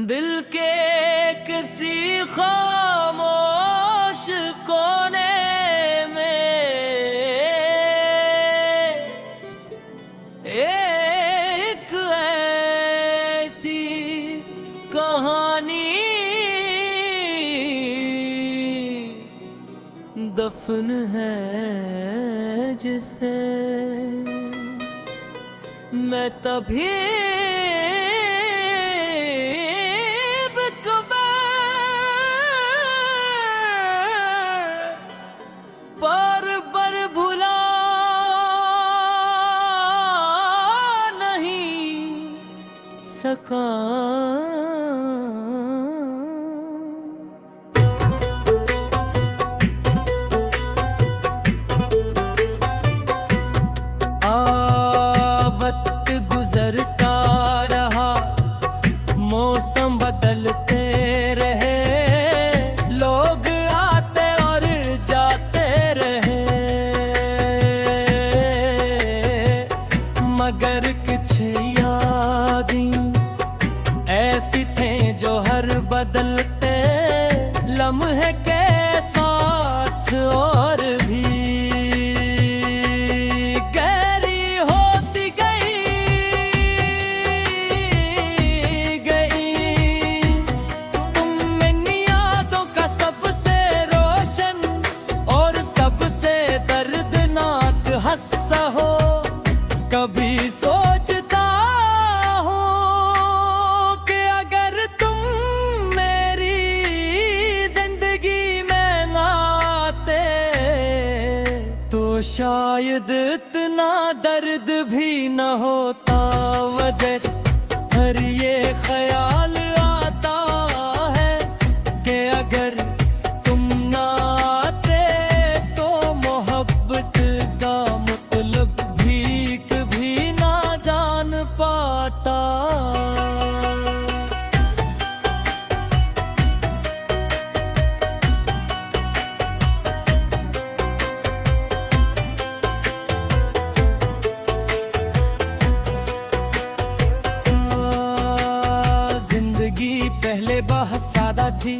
दिल के किसी खामोश कोने में एक ऐसी कहानी दफन है जिसे मैं तभी पर भुला नहीं सका। वक्त गुजरता रहा, मौसम बदलते रहे, लोग आते और जाते रहे, मगर कुछ यादें ऐसी थे जो हर बदलते लम्हे के साथ और भी कभी सोचता हूँ कि अगर तुम मेरी जिंदगी में ना आते तो शायद इतना दर्द भी न होता। वजह हर ये ख्याल आता है कि अगर तुम ना आते तो मोहब्बत का मतलब पाता। जिंदगी पहले बहुत सादा थी,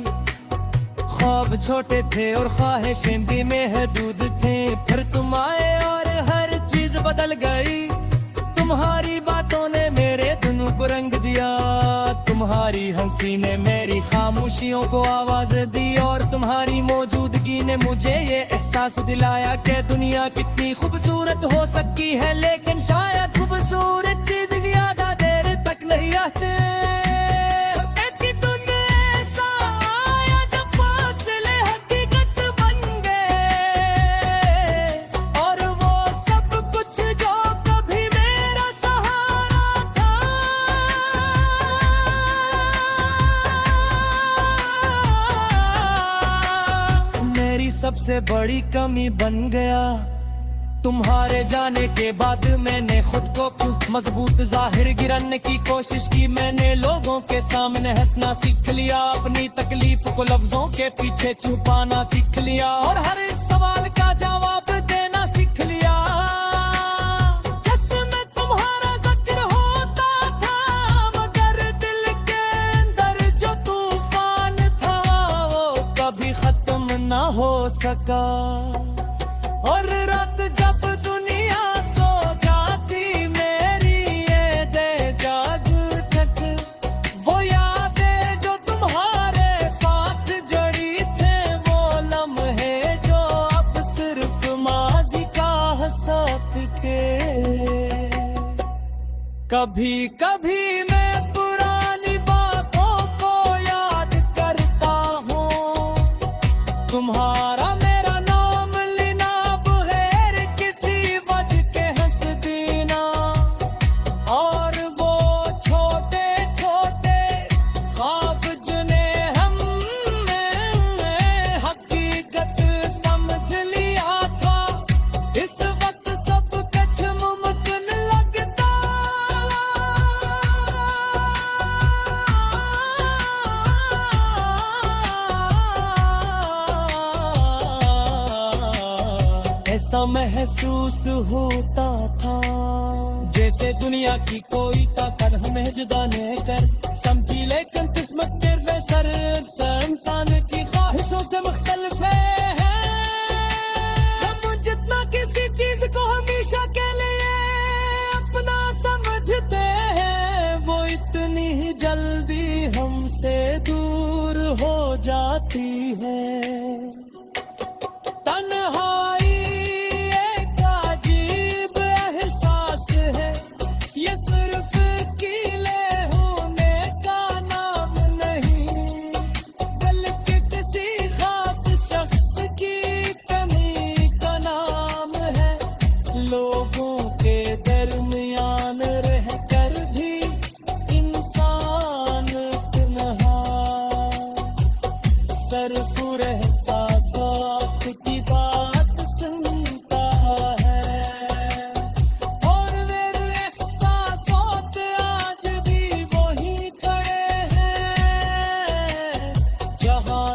ख्वाब छोटे थे और ख्वाहिशें भी महदूद थे। फिर तुम आए और हर चीज बदल गई, तुम्हारी बातों ने मेरे दिनों को रंग दिया, तुम्हारी हंसी ने मेरी खामोशियों को आवाज दी, और तुम्हारी मौजूदगी ने मुझे ये एहसास दिलाया कि दुनिया कितनी खूबसूरत हो सकती है, लेकिन शायद खूबसूरत चीज ज्यादा देर तक नहीं आते। सबसे बड़ी कमी बन गया तुम्हारे जाने के बाद, मैंने खुद को मजबूत जाहिर गिराने की कोशिश की, मैंने लोगों के सामने हंसना सीख लिया, अपनी तकलीफ को लफ्जों के पीछे छुपाना सीख लिया, और हर इस सवाल का जवाब देना सीख लिया। जिसमें तुम्हारा जिक्र होता था, मगर दिल के अंदर जो तूफान था वो कभी खत्म ना हो सका। और रात जब दुनिया सो जाती मेरी ये दे जाग तक, वो यादें जो तुम्हारे साथ जड़ी थे, वो लम्हे जो अब सिर्फ माजी का साथ के। कभी कभी मैं पुरानी बातों को याद करता हूँ, तुम्हारा ऐसा महसूस होता था जैसे दुनिया की कोई ताकत हमें जुदा न कर समझी, लेकिन किस्मत से मुख्तलिफ है। हम जितना किसी चीज को हमेशा के लिए अपना समझते हैं, वो इतनी ही जल्दी हमसे दूर हो जाती है। तन्हाई एक अजीब एहसास है, ये सिर्फ अकेले होने का नाम नहीं, बल्कि किसी खास शख्स की कमी का नाम है। लोगों के दरमियान रहकर भी इंसान तन्हा सरफुर एहसासात की बात सुनता है, और मेरे एहसासात आज भी वही खड़े हैं जहाँ